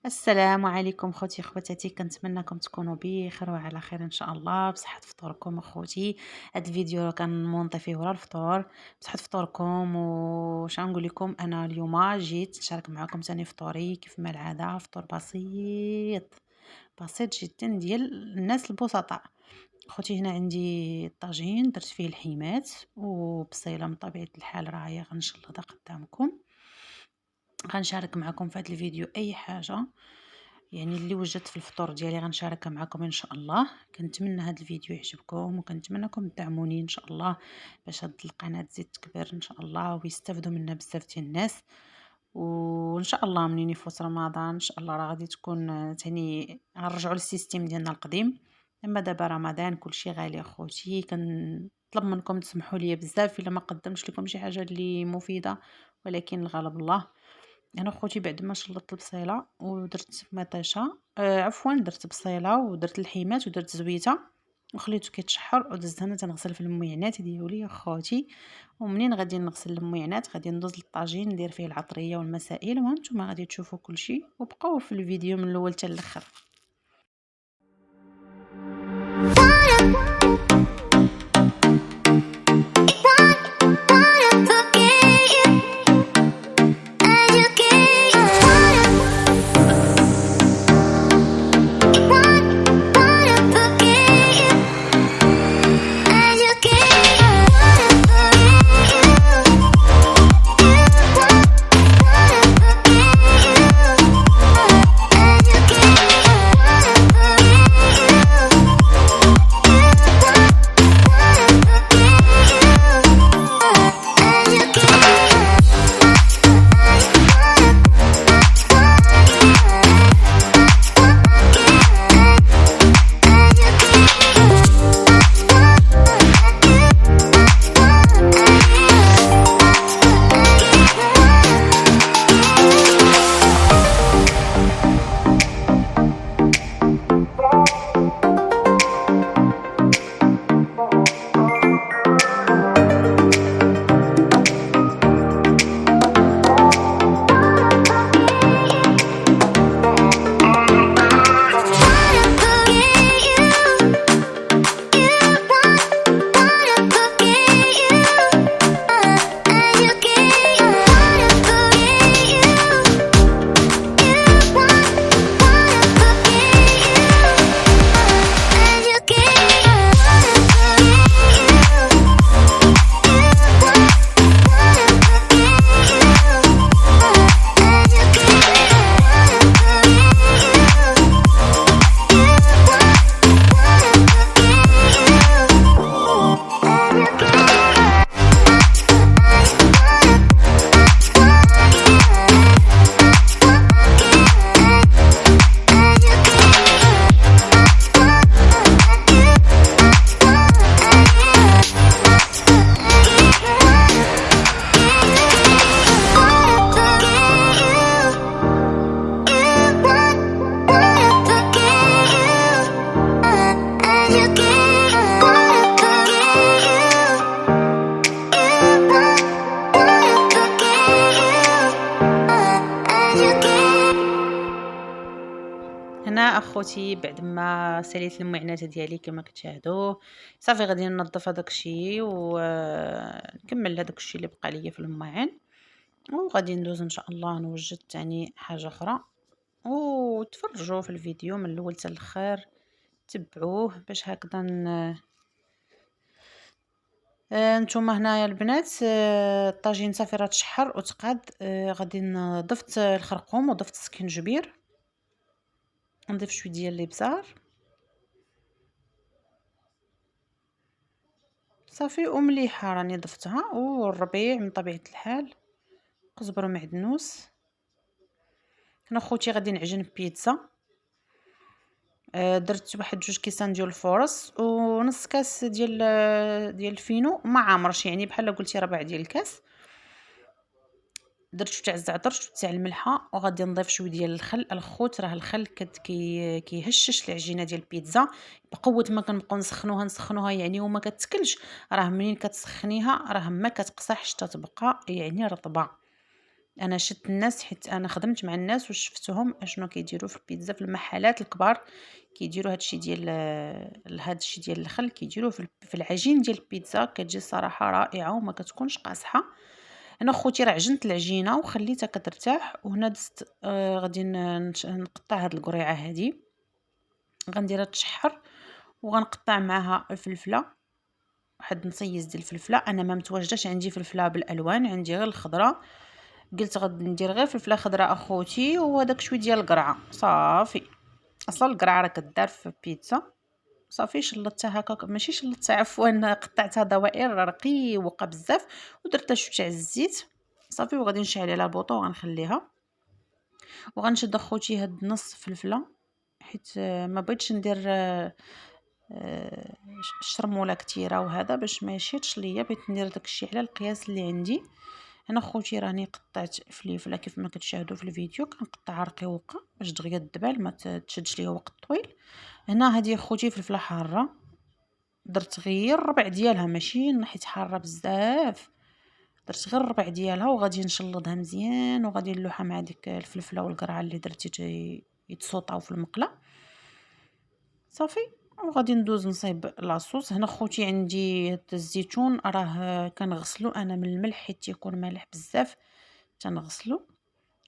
السلام عليكم خوتي خواتاتي، كنتمنىكم تكونوا بخير وعلى خير ان شاء الله بصحه فطوركم اخوتي. هذا الفيديو كنمونطي فيه ورا الفطور بصحه فطوركم. وش غنقول لكم، انا اليوم جيت نشارك معكم ثاني فطوري كيف ما العاده، فطور بسيط بسيط جدا ديال الناس البسطاء. خوتي هنا عندي الطاجين درت فيه الحيمات وبصيله من طبيعه الحال راهي غنشلضها قدامكم. غنشارك معكم في هذا الفيديو اي حاجه يعني اللي وجدت في الفطور ديالي غنشاركها معكم ان شاء الله. كنتمنى هذا الفيديو يعجبكم وكنتمنىكم تدعموني ان شاء الله باش هاد القناه تزيد تكبر ان شاء الله ويستافدوا منها بزاف ديال الناس. وان شاء الله منين يفوت رمضان ان شاء الله راه غادي تكون تاني غنرجعوا للسيستيم ديالنا القديم. اما دابا رمضان كلشي غالي اخوتي، كنطلب منكم تسمحوا لي بزاف الا ما قدمتش لكم شي حاجه اللي مفيده، ولكن الغالب الله. انا خوتي بعد ما شلطت البصيله ودرت مطيشه عفوا درت بصيله ودرت الحيمات ودرت زويته وخليته كيتشحر ودزت انا تنغسل في المعينات ديالي يا خوتي. ومنين غادي نغسل المعينات غادي ندوز للطاجين ندير فيه العطريه والمسائل، وهانتوما غادي تشوفوا كلشي وبقاو في الفيديو من الاول حتى الاخر. هنا اخوتي بعد ما ساليت المعينات ديالي كما كتشاهدوا صافي غادي ننظف هذاك الشيء ونكمل هذاك الشيء اللي بقى ليا في الماعن، وغادي ندوز ان شاء الله نوجد تاني حاجه اخرى. وتفرجوا في الفيديو من الاول حتى الاخر، تبعوه باش هكذا نتوما هنايا البنات. الطاجين صافي راه تشحر وتقاد. غادي ضفت الخرقوم وضفت السكنجبير، نضيف شويه ديال الابزار صافي ومليحه راني ضفتها، والربيع من طبيعه الحال قزبر ومعدنوس. هنا خوتي غادي نعجن بيتزا. درت واحد 2 كيسان ديال الفورص ونص كاس ديال الفينو ما عامرش، يعني بحال قلتي ربع ديال الكاس. درت شويه تاع الزعتر شويه تاع الملحه، وغادي نضيف شويه ديال الخل. الخوت راه الخل كيهشش العجينه ديال البيتزا بقوه ما كنبقاو نسخنوها يعني وما كتكلش. راه منين كتسخنيها راه ما كتقصحش تتبقى يعني رطبه. أنا شدت الناس حيت أنا خدمت مع الناس وشفتهم أشنو كيديروا في البيتزا في المحلات الكبار، كيديروا هاد الشي ديال الخل كيديروه في العجين ديال البيتزا، كتجي الصراحة رائعة وما كتكونش قاصحة. أنا خوتي راه عجنت العجينة وخليتها كترتاح، وهنا دزت غادي نقطع هاد القريعة هادي، غنديرها تشحر وغنقطع معاها الفلفلة، واحد نصيص ديال الفلفلة. أنا ما متواجداش عندي فلفلة بالألوان، عندي غير الخضرا، قلت غادي ندير غير فلفلة خضراء أخوتي وهداك شويه ديال القرعة صافي. أصلا القرعة راه كدار في البيتزا صافي. شلطتها هكاك، ماشي شلطتها عفوا، قطعتها دوائر رقيقة بزاف ودرت لها شويه تاع الزيت صافي، وغادي نشعل عليها البوطه وغنخليها. وغنشد اخوتي هاد نص فلفله حيت ما بغيتش ندير الشرموله كتيره وهذا باش ما يشيطش ليا، بغيت ندير داكشي على القياس اللي عندي. انا خوتي راني قطعت فليفله كيف ما كتشاهدوا في الفيديو، كنقطعها رقيقه باش دغيا الدبال ما تشدش ليا وقت طويل. هنا هذه خوتي فلفله حاره، درت غير ربع ديالها ماشي حيت حاره بزاف، درت غير ربع ديالها وغادي نشلضها مزيان وغادي نلوحها مع ديك الفلفله والقرعه اللي درتي يتصوطاو في المقله صافي. وغادي ندوز نصايب لاصوص. هنا خوتي عندي هاد الزيتون راه كنغسلو انا من الملح حيت تيكون مالح بزاف تنغسلو.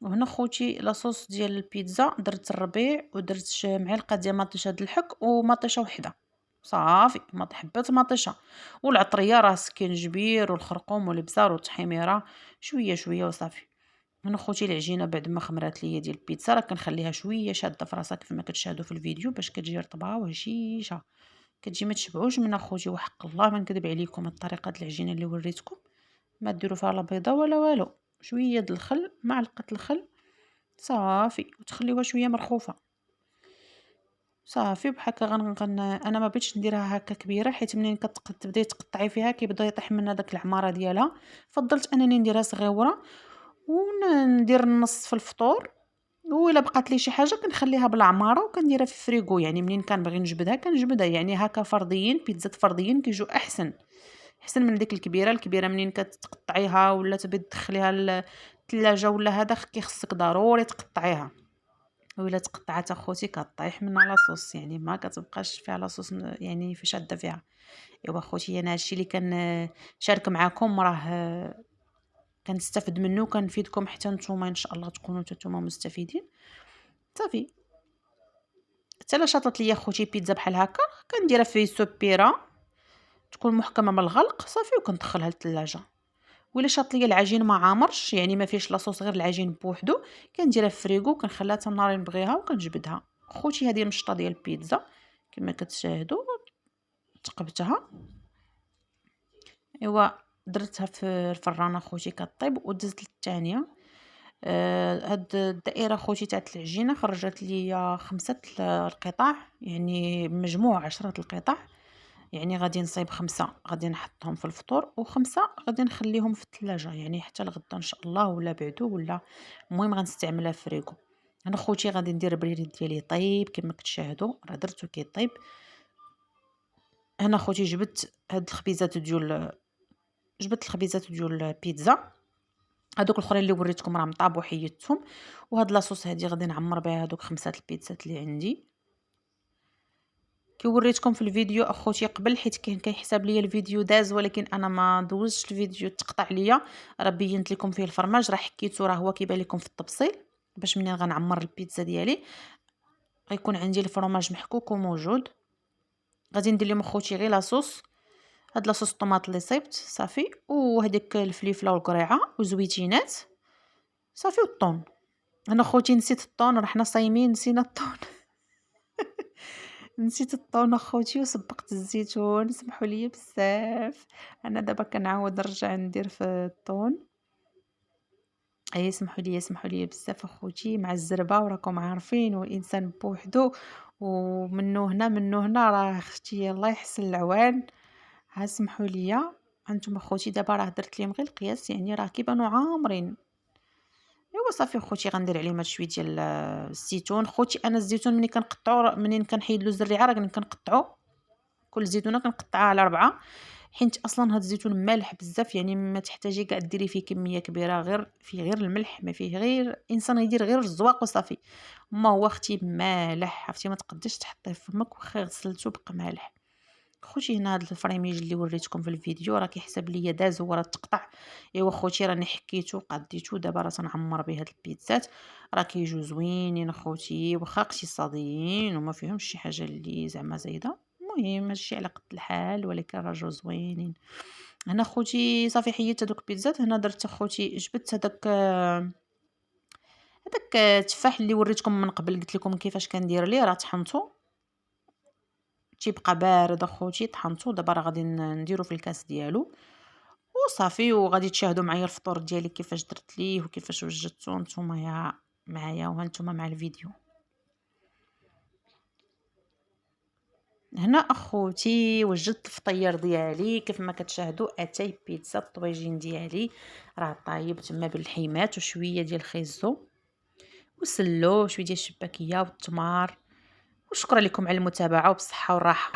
وهنا خوتي لاصوص ديال البيتزا درت الربيع ودرت معلقه ديال مطيشه د الحك ومطيشه وحده صافي، حبات مطيشه والعطريه راه سكينجبير والخرقوم والابزار والتحميره شويه شويه وصافي. هنا خوتي العجينه بعد ما خمرات ليا ديال البيتزا راه كنخليها شويه شاده في راسها كيف ما كتشاهدوا في الفيديو باش كتجي رطبه وهشيشه، كتجي ما تشبعوش من اخوتي. وحق الله ما نكذب عليكم، الطريقه د العجينه اللي وريتكم ما ديروا فيها لا بيضه ولا والو، شويه د الخل، معلقه الخل صافي، وتخليوها شويه مرخوفه صافي. بحال هكا انا ما بغيتش نديرها هكا كبيره حيت منين تبداي تقطعي فيها كيبدا يطيح منها داك العماره ديالها، فضلت انني نديرها صغيوره وندير النص في الفطور. وإلا بقات لي شي حاجه كنخليها بالعماره وكنديرها في الفريغو، يعني منين كنبغي نجبدها كنجبدها، يعني هكا فرديين بيتزا فرديين كيجيو احسن من ديك الكبيره منين كتقطعيها ولا تبي تدخليها للثلاجه ولا هذا كيخصك ضروري تقطعيها، وإلا تقطعات اخوتي كطيح منها لاصوص، يعني ما كتبقاش فيها لاصوص يعني في شاده فيها. ايوا خوتي انا هادشي اللي شارك معكم راه كنستافد منه وكنفيدكم حتى نتوما ان شاء الله تكونوا نتوما مستفيدين صافي. حتى لا شاطت ليا خوتي بيتزا بحال هكا كنديرها في سوبيره تكون محكمه من الغلق صافي وكندخلها للثلاجه. ولا شاط ليا العجين ما عامرش يعني ما فيش لاصوص غير العجين بوحدو كنديرها في فريغو كنخليها حتى النهار اللي نبغيها وكنجبدها. خوتي هذه المشطه ديال البيتزا كما كتشاهدوا تقبتها ايوا درتها في الفران خوتي كطيب ودزت للثانيه. هاد الدائره خوتي تاع العجينه خرجت ليا 5 القطع، يعني مجموع 10 القطع، يعني غادي نصايب 5 غادي نحطهم في الفطور و5 غادي نخليهم في الثلاجة يعني حتى لغدا ان شاء الله ولا بعدو ولا المهم غنستعملها في فريغو. انا خوتي غادي ندير البريد ديالي طيب كما كتشاهدوا راه درتو كيطيب. انا خوتي جبت الخبيزات ديال البيتزا هادوك الاخرين اللي وريتكم راه مطاب وحيدتهم، وهاد لاصوص هادي غادي نعمر بها هادوك 5 البيتزات اللي عندي كي وريتكم في الفيديو اخوتي قبل، حيت كان كيحسب ليا الفيديو داز ولكن انا ما دوزتش الفيديو تقطع ليا، راه بينت لكم فيه الفرماج راه حكيتو راه هو كيبان لكم في التبصيل باش منين غنعمر البيتزا ديالي غيكون عندي الفرماج محكوك وموجود. غادي ندير لهم اخوتي غير لاصوص، هاد لاصوص الطوماط اللي صيبت صافي وهذيك الفليفله والقريعه وزويتينات صافي والطون. انا خوتي نسيت الطون، راه حنا صايمين نسينا الطون نسيت الطون اخوتي وسبقت الزيتون، سمحوا لي بزاف. انا دابا كنعاود نرجع ندير في الطون، اي سمحوا لي بزاف اخوتي مع الزربه، وراكم عارفين والانسان بوحدو ومنو هنا راه اختي الله يحسن العوان. ها سمحوا لي انتم اخوتي دابا راه درت لهم غير القياس يعني راه كيبانوا عامرين. ايوا صافي خوتي غندير عليهم هاد شويه ديال الزيتون. خوتي انا الزيتون منين كنحيد له الزريعه راه كنقطعو كل زيتونه كنقطعها على 4، حيت أصلًا هاد الزيتون مالح بزاف، يعني ما تحتاجي كاع ديري فيه كمية كبيرة، غير الملح، ما فيه غير الإنسان يدير غير الزواق وصافي. أمّا هو اختي مالح، عرفتي ما تقديش تحطيه في فمك واخا غسلتو بقى مالح. خوتي هنا هاد الفريميج اللي وريتكم في الفيديو راه كيحسب ليا داز هو راه تقطع. ايوا خوتي راني حكيتو قديتو، دابا راه تنعمر به هاد البيتزات، راه كيجيو زوينين خوتي واخا اقتصاديين وما فيهمش شي حاجه اللي زعما زايده. المهم ماشي على قد الحال ولكن راه جاو زوينين. هنا خوتي صافي حيدت هادوك البيتزات. هنا درت خوتي جبت هداك التفاح اللي وريتكم من قبل، قلت لكم كيفاش كندير ليه، راه طحنته تيبقى بارد اخوتي، طحنته دابا راه غادي نديرو في الكاس ديالو وصافي، وغادي تشاهدوا معايا الفطور ديالي كيفاش درت ليه وكيفاش وجدته نتوما معايا وهانتوما مع الفيديو. هنا اخوتي وجدت الفطير ديالي كيف ما كتشاهدوا، اتاي بيتزا الطويجين ديالي راه طايب تما بالحيمات وشويه ديال الخيزو وسلو وشويه ديال الشباكيه والتمار. وشكرا لكم على المتابعه وبصحه وراحه.